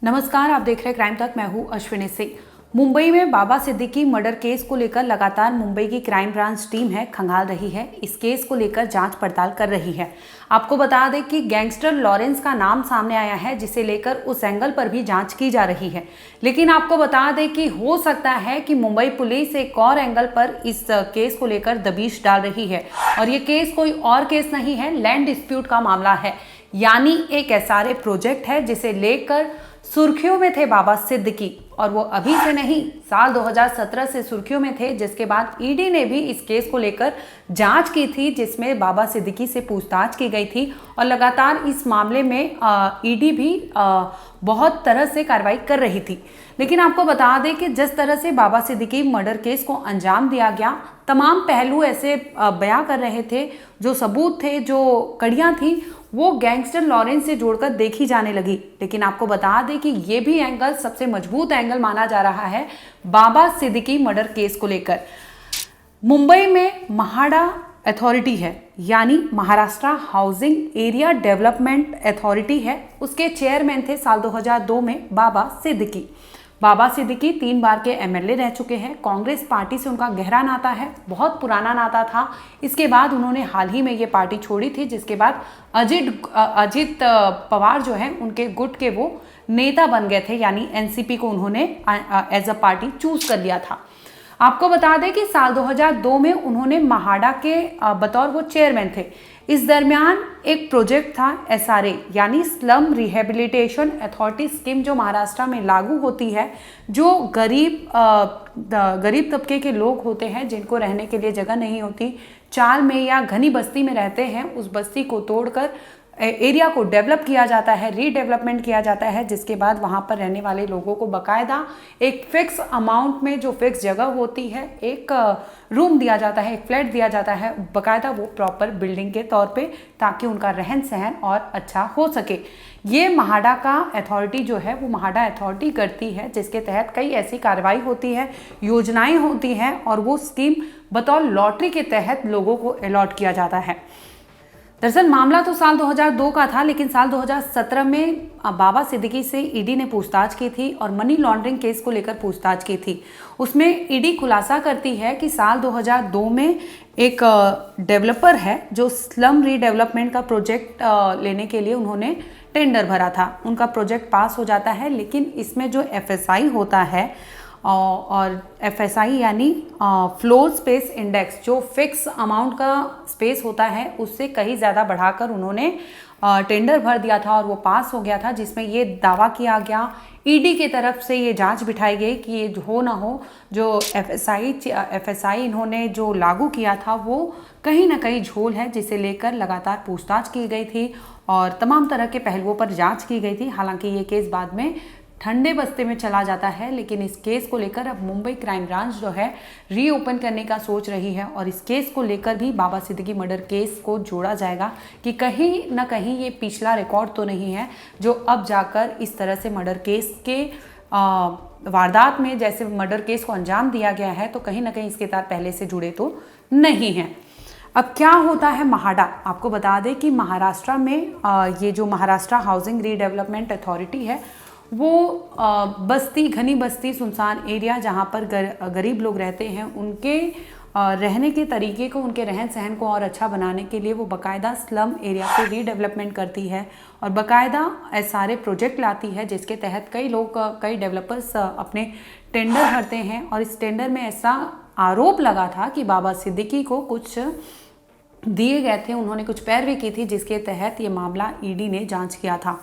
नमस्कार, आप देख रहे हैं क्राइम तक। मैं हूं अश्विनी सिंह। मुंबई में बाबा सिद्दीकी मर्डर केस को लेकर लगातार मुंबई की क्राइम ब्रांच टीम है खंगाल रही है। इस केस को लेकर जांच पड़ताल कर रही है। आपको बता दें कि गैंगस्टर लॉरेंस का नाम सामने आया है, जिसे लेकर उस एंगल पर भी जांच की जा रही है। लेकिन आपको बता दें कि हो सकता है कि मुंबई पुलिस एक और एंगल पर इस केस को लेकर दबिश डाल रही है। और ये केस कोई और केस नहीं है, लैंड डिस्प्यूट का मामला है। यानी एक एसआरए प्रोजेक्ट है जिसे लेकर सुर्खियों में थे बाबा सिद्दीकी, और वो अभी से नहीं, साल 2017 से सुर्खियों में थे। जिसके बाद ईडी ने भी इस केस को लेकर जांच की थी, जिसमें बाबा सिद्दीकी से पूछताछ की गई थी। और लगातार इस मामले में ईडी भी बहुत तरह से कार्रवाई कर रही थी। लेकिन आपको बता दें कि जिस तरह से बाबा सिद्दीकी मर्डर केस को अंजाम दिया गया, तमाम पहलू ऐसे बयां कर रहे थे, जो सबूत थे, जो कड़ियां थी, वो गैंगस्टर लॉरेंस से जोड़कर देखी जाने लगी। लेकिन आपको बता दें कि ये भी एंगल सबसे मजबूत एंगल माना जा रहा है बाबा सिद्दीकी मर्डर केस को लेकर। मुंबई में महाडा अथॉरिटी है, यानी Maharashtra housing area development authority है, उसके चेयरमैन थे साल 2002 में बाबा सिद्दीकी। बाबा सिद्दीकी 3 बार के एमएलए रह चुके हैं। कांग्रेस पार्टी से उनका गहरा नाता है, बहुत पुराना नाता था। इसके बाद उन्होंने हाल ही में ये पार्टी छोड़ी थी, जिसके बाद अजित पवार जो है उनके गुट के वो नेता बन गए थे, यानी एनसीपी को उन्होंने एज अ पार्टी चूज कर लिया था। आपको बता दें कि साल 2002 में उन्होंने महाडा के बतौर वो चेयरमैन थे। इस दरमियान एक प्रोजेक्ट था एसआरए, यानी स्लम रिहेबिलिटेशन अथॉरिटी स्कीम, जो महाराष्ट्र में लागू होती है। जो गरीब तबके के लोग होते हैं, जिनको रहने के लिए जगह नहीं होती, चाल में या घनी बस्ती में रहते हैं, उस बस्ती को तोड़कर एरिया को डेवलप किया जाता है, रीडेवलपमेंट किया जाता है। जिसके बाद वहाँ पर रहने वाले लोगों को बाकायदा एक फिक्स अमाउंट में, जो फिक्स जगह होती है, एक रूम दिया जाता है, एक फ्लैट दिया जाता है, बाकायदा वो प्रॉपर बिल्डिंग के तौर पे, ताकि उनका रहन सहन और अच्छा हो सके। ये महाडा का अथॉरिटी जो है वो महाडा अथॉरिटी करती है, जिसके तहत कई ऐसी कार्रवाई होती है, योजनाएं होती हैं, और वो स्कीम बतौर लॉटरी के तहत लोगों को अलॉट किया जाता है। दरअसल मामला तो साल 2002 का था, लेकिन साल 2017 में बाबा सिद्दीकी से ईडी ने पूछताछ की थी और मनी लॉन्ड्रिंग केस को लेकर पूछताछ की थी। उसमें ईडी खुलासा करती है कि साल 2002 में एक डेवलपर है, जो स्लम रीडेवलपमेंट का प्रोजेक्ट लेने के लिए उन्होंने टेंडर भरा था। उनका प्रोजेक्ट पास हो जाता है, लेकिन इसमें जो एफएसआई होता है, और एफएसआई यानी फ्लोर स्पेस इंडेक्स, जो फिक्स अमाउंट का स्पेस होता है, उससे कहीं ज़्यादा बढ़ाकर उन्होंने टेंडर भर दिया था, और वो पास हो गया था। जिसमें ये दावा किया गया, ईडी की तरफ से ये जांच बिठाई गई कि ये हो ना हो, जो एफएसआई इन्होंने जो लागू किया था, वो कहीं ना कहीं झोल है, जिसे लेकर लगातार पूछताछ की गई थी और तमाम तरह के पहलुओं पर जाँच की गई थी। हालांकि ये केस बाद में ठंडे बस्ते में चला जाता है, लेकिन इस केस को लेकर अब मुंबई क्राइम ब्रांच जो है रीओपन करने का सोच रही है, और इस केस को लेकर भी बाबा सिद्दीकी मर्डर केस को जोड़ा जाएगा कि कहीं ना कहीं ये पिछला रिकॉर्ड तो नहीं है, जो अब जाकर इस तरह से मर्डर केस के वारदात में, जैसे मर्डर केस को अंजाम दिया गया है, तो कहीं ना कहीं इसके साथ पहले से जुड़े तो नहीं हैं। अब क्या होता है महाडा? आपको बता दें कि महाराष्ट्र में ये जो महाराष्ट्र हाउसिंग रीडेवलपमेंट अथॉरिटी है, वो बस्ती, घनी बस्ती, सुनसान एरिया, जहाँ पर गरीब लोग रहते हैं, उनके रहने के तरीके को, उनके रहन सहन को और अच्छा बनाने के लिए वो बाकायदा स्लम एरिया को रीडेवलपमेंट करती है, और बाकायदा एसआरए प्रोजेक्ट लाती है, जिसके तहत कई डेवलपर्स अपने टेंडर भरते हैं। और इस टेंडर में ऐसा आरोप लगा था कि बाबा सिद्दीकी को कुछ दिए गए थे, उन्होंने कुछ पैरवी की थी, जिसके तहत ये मामला ईडी ने जाँच किया था।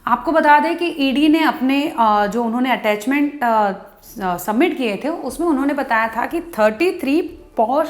आपको बता दें कि ईडी ने अपने जो उन्होंने अटैचमेंट सबमिट किए थे, उसमें उन्होंने बताया था कि 33 पॉश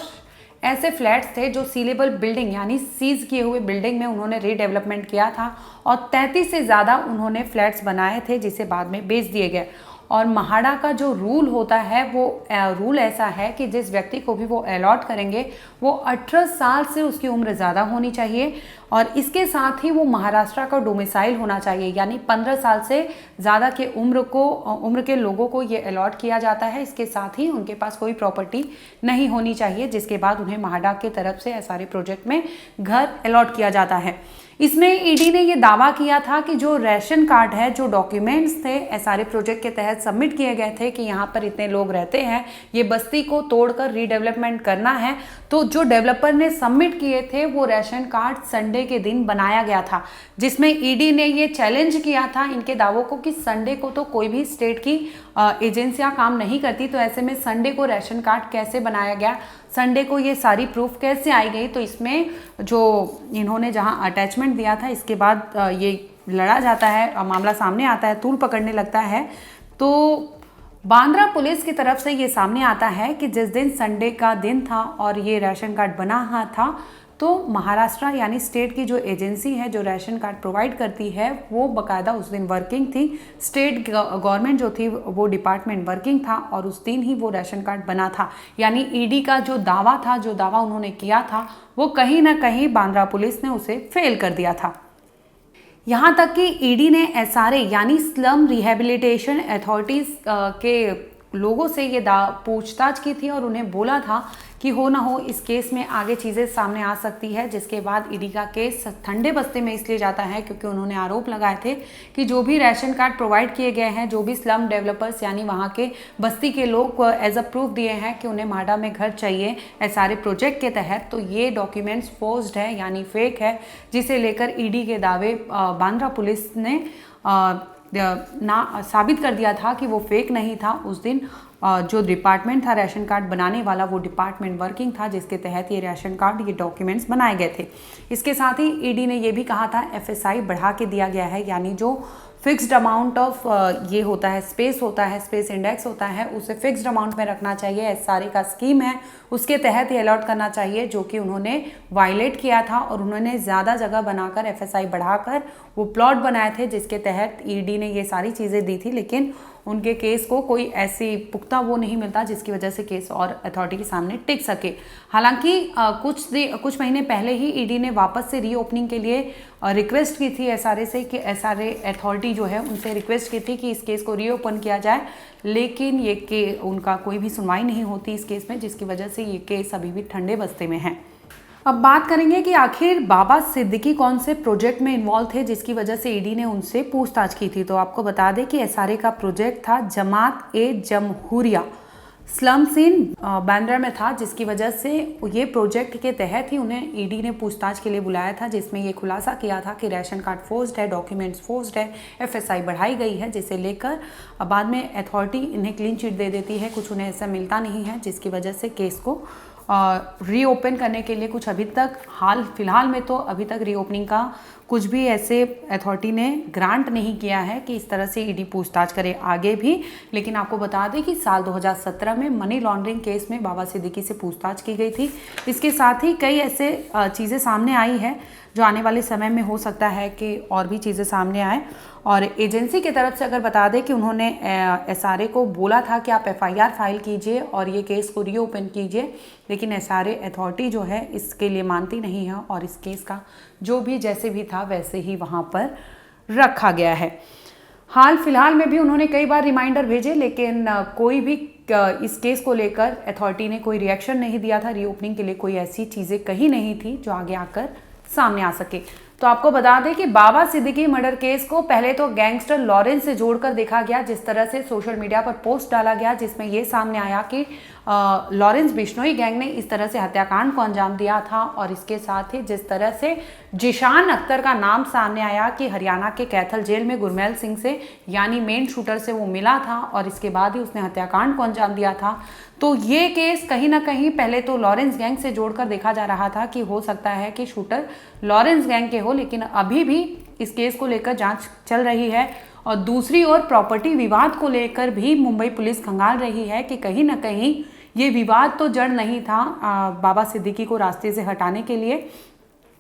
ऐसे फ्लैट्स थे, जो सीलेबल बिल्डिंग, यानी सीज किए हुए बिल्डिंग में उन्होंने रीडेवलपमेंट किया था, और 33 से ज़्यादा उन्होंने फ्लैट्स बनाए थे, जिसे बाद में बेच दिए गए। और महाडा का जो रूल होता है, वो रूल ऐसा है कि जिस व्यक्ति को भी वो अलॉट करेंगे, वो 18 साल से उसकी उम्र ज़्यादा होनी चाहिए, और इसके साथ ही वो महाराष्ट्र का डोमिसाइल होना चाहिए, यानी 15 साल से ज़्यादा के उम्र के लोगों को ये अलॉट किया जाता है। इसके साथ ही उनके पास कोई प्रॉपर्टी नहीं होनी चाहिए, जिसके बाद उन्हें महाडा की तरफ से एसआरए प्रोजेक्ट में घर अलॉट किया जाता है। इसमें ईडी ने ये दावा किया था कि जो रेशन कार्ड है, जो डॉक्यूमेंट्स थे एसआरए प्रोजेक्ट के तहत सबमिट किए गए थे कि यहाँ पर इतने लोग रहते हैं, ये बस्ती को तोड़कर रीडेवलपमेंट करना है, तो जो डेवलपर ने सबमिट किए थे वो रेशन कार्ड संडे के दिन बनाया गया था, जिसमें ईडी ने ये चैलेंज किया था इनके दावों को कि संडे को तो कोई भी स्टेट की एजेंसियां काम नहीं करती, तो ऐसे में संडे को राशन कार्ड कैसे बनाया गया, संडे को ये सारी प्रूफ कैसे आई गई। तो इसमें जो इन्होंने जहां अटैचमेंट दिया था, इसके बाद ये लड़ा जाता है, मामला सामने आता है, तूल पकड़ने लगता है। तो बांद्रा पुलिस की तरफ से ये सामने आता है कि जिस दिन संडे का दिन था और ये राशन कार्ड बना था, तो महाराष्ट्र यानी स्टेट की जो एजेंसी है जो राशन कार्ड प्रोवाइड करती है वो बकायदा उस दिन वर्किंग थी, स्टेट गवर्नमेंट जो थी वो डिपार्टमेंट वर्किंग था और उस दिन ही वो राशन कार्ड बना था। यानी ईडी का जो दावा था, जो दावा उन्होंने किया था, वो कहीं ना कहीं बांद्रा पुलिस ने उसे फेल कर दिया था। यहाँ तक कि ईडी ने एसआरए यानी स्लम रिहेबिलिटेशन अथॉरिटीज़ के लोगों से ये पूछताछ की थी और उन्हें बोला था कि हो ना हो इस केस में आगे चीज़ें सामने आ सकती है, जिसके बाद ईडी का केस ठंडे बस्ते में इसलिए जाता है क्योंकि उन्होंने आरोप लगाए थे कि जो भी राशन कार्ड प्रोवाइड किए गए हैं, जो भी स्लम डेवलपर्स यानी वहाँ के बस्ती के लोग एज अ प्रूफ दिए हैं कि उन्हें माडा में घर चाहिए एसआरए प्रोजेक्ट के तहत, तो ये डॉक्यूमेंट्स फोर्ज्ड है यानी फेक है, जिसे लेकर ईडी के दावे बांद्रा पुलिस ने साबित कर दिया था कि वो फेक नहीं था। उस दिन जो डिपार्टमेंट था राशन कार्ड बनाने वाला, वो डिपार्टमेंट वर्किंग था, जिसके तहत ये राशन कार्ड, ये डॉक्यूमेंट्स बनाए गए थे। इसके साथ ही ईडी ने ये भी कहा था एफएसआई बढ़ा के दिया गया है, यानी जो फिक्स्ड अमाउंट ऑफ ये होता है, स्पेस होता है, स्पेस इंडेक्स होता है, उसे फिक्स्ड अमाउंट में रखना चाहिए। एसआरए का स्कीम है उसके तहत ये अलॉट करना चाहिए, जो कि उन्होंने वायलेट किया था और उन्होंने ज़्यादा जगह बनाकर एफएसआई बढ़ाकर वो प्लॉट बनाए थे, जिसके तहत ईडी ने ये सारी चीज़ें दी थी, लेकिन उनके केस को कोई ऐसी पुख्ता वो नहीं मिलता जिसकी वजह से केस और अथॉरिटी के सामने टिक सके। हालांकि कुछ महीने पहले ही ईडी ने वापस से रीओपनिंग के लिए रिक्वेस्ट की थी एसआरए से कि एसआरए अथॉरिटी जो है उनसे रिक्वेस्ट की थी कि इस केस को रीओपन किया जाए, लेकिन ये उनका कोई भी सुनवाई नहीं होती इस केस में, जिसकी वजह से ये केस अभी भी ठंडे बस्ते में है। अब बात करेंगे कि आखिर बाबा सिद्दीकी कौन से प्रोजेक्ट में इन्वॉल्व थे जिसकी वजह से ईडी ने उनसे पूछताछ की थी। तो आपको बता दें कि एसआरए का प्रोजेक्ट था जमात ए जमहूरिया, स्लम सीन बांद्रा में था, जिसकी वजह से ये प्रोजेक्ट के तहत ही उन्हें ईडी ने पूछताछ के लिए बुलाया था, जिसमें ये खुलासा किया था कि राशन कार्ड फोर्ज्ड है, डॉक्यूमेंट्स फोर्ज्ड है, एफएसआई बढ़ाई गई है, जिसे लेकर बाद में अथॉरिटी इन्हें क्लीन चिट दे देती है, कुछ उन्हें ऐसा मिलता नहीं है, जिसकी वजह से केस को रीओपन करने के लिए कुछ अभी तक हाल फिलहाल में तो अभी तक रीओपनिंग का कुछ भी ऐसे अथॉरिटी ने ग्रांट नहीं किया है कि इस तरह से ईडी पूछताछ करे आगे भी। लेकिन आपको बता दें कि साल 2017 में मनी लॉन्ड्रिंग केस में बाबा सिद्दीकी से पूछताछ की गई थी। इसके साथ ही कई ऐसे चीज़ें सामने आई है जो आने वाले समय में हो सकता है कि और भी चीज़ें सामने आए। और एजेंसी की तरफ से अगर बता दें कि उन्होंने एसआरए को बोला था कि आप एफआईआर फाइल कीजिए और ये केस को रीओपन कीजिए, लेकिन एसआरए अथॉरिटी जो है इसके लिए मानती नहीं है और इस केस का जो भी जैसे भी था वैसे ही वहाँ पर रखा गया है। हाल फिलहाल में भी उन्होंने कई बार रिमाइंडर भेजे, लेकिन कोई भी इस केस को लेकर अथॉरिटी ने कोई रिएक्शन नहीं दिया था। रीओपनिंग के लिए कोई ऐसी चीज़ें कहीं नहीं थी जो आगे आकर सामने आ सके। तो आपको बता दें कि बाबा सिद्दीकी मर्डर केस को पहले तो गैंगस्टर लॉरेंस से जोड़कर देखा गया, जिस तरह से सोशल मीडिया पर पोस्ट डाला गया जिसमें यह सामने आया कि लॉरेंस बिश्नोई गैंग ने इस तरह से हत्याकांड को अंजाम दिया था। और इसके साथ ही जिस तरह से जिशान अख्तर का नाम सामने आया कि हरियाणा के कैथल जेल में गुरमेल सिंह से यानी मेन शूटर से वो मिला था और इसके बाद ही उसने हत्याकांड को अंजाम दिया था। तो ये केस कहीं ना कहीं पहले तो लॉरेंस गैंग से जोड़कर देखा जा रहा था कि हो सकता है कि शूटर लॉरेंस गैंग के हो, लेकिन अभी भी इस केस को लेकर जांच चल रही है। और दूसरी ओर प्रॉपर्टी विवाद को लेकर भी मुंबई पुलिस खंगाल रही है कि कहीं ना कहीं ये विवाद तो जड़ नहीं था बाबा सिद्दीकी को रास्ते से हटाने के लिए,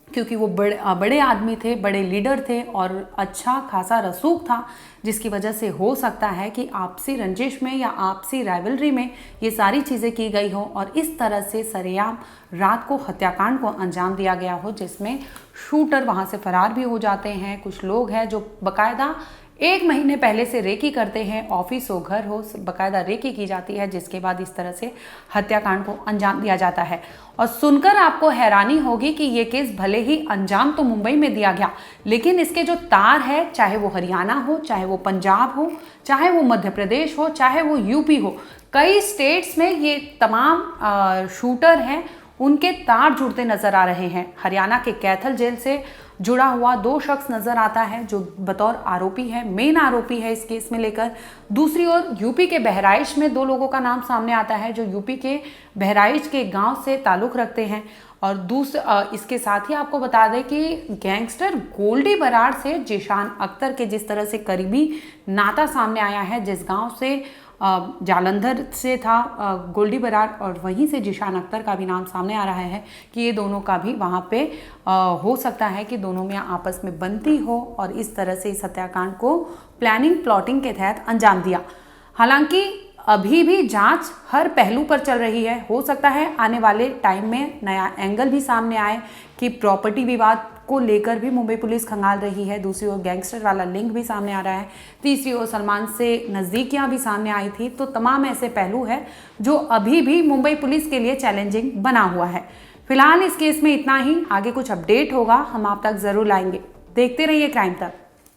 क्योंकि वो बड़े आदमी थे, बड़े लीडर थे और अच्छा खासा रसूख था, जिसकी वजह से हो सकता है कि आपसी रंजिश में या आपसी राइवलरी में ये सारी चीज़ें की गई हो और इस तरह से सरेआम रात को हत्याकांड को अंजाम दिया गया हो, जिसमें शूटर वहाँ से फरार भी हो जाते हैं। कुछ लोग हैं जो बाकायदा 1 महीने पहले से रेकी करते हैं, ऑफिस हो घर हो बकायदा रेकी की जाती है, जिसके बाद इस तरह से हत्याकांड को अंजाम दिया जाता है। और सुनकर आपको हैरानी होगी कि ये केस भले ही अंजाम तो मुंबई में दिया गया, लेकिन इसके जो तार है, चाहे वो हरियाणा हो, चाहे वो पंजाब हो, चाहे वो मध्य प्रदेश हो, चाहे वो यूपी हो, कई स्टेट्स में ये तमाम शूटर हैं उनके तार जुड़ते नजर आ रहे हैं। हरियाणा के कैथल जेल से जुड़ा हुआ 2 शख्स नजर आता है जो बतौर आरोपी है, मेन आरोपी है इस केस में लेकर। दूसरी ओर यूपी के बहराइच में 2 लोगों का नाम सामने आता है जो यूपी के बहराइच के गांव से ताल्लुक़ रखते हैं। और इसके साथ ही आपको बता दें कि गैंगस्टर गोल्डी बराड़ से जिशान अख्तर के जिस तरह से करीबी नाता सामने आया है, जिस गांव से जालंधर से था गोल्डी बराड़ और वहीं से जिशान अख्तर का भी नाम सामने आ रहा है कि ये दोनों का भी वहाँ पे हो सकता है कि दोनों में आपस में बनती हो और इस तरह से इस हत्याकांड को प्लानिंग प्लॉटिंग के तहत अंजाम दिया। हालांकि अभी भी जांच हर पहलू पर चल रही है। हो सकता है आने वाले टाइम में नया एंगल भी सामने आए कि प्रॉपर्टी विवाद को लेकर भी मुंबई पुलिस खंगाल रही है। दूसरी ओर गैंगस्टर वाला लिंक भी सामने आ रहा है। तीसरी ओर सलमान से नज़दीकियां भी सामने आई थी। तो तमाम ऐसे पहलू है जो अभी भी मुंबई पुलिस के लिए चैलेंजिंग बना हुआ है। फिलहाल इस केस में इतना ही। आगे कुछ अपडेट होगा हम आप तक ज़रूर लाएंगे। देखते रहिए क्राइम तक।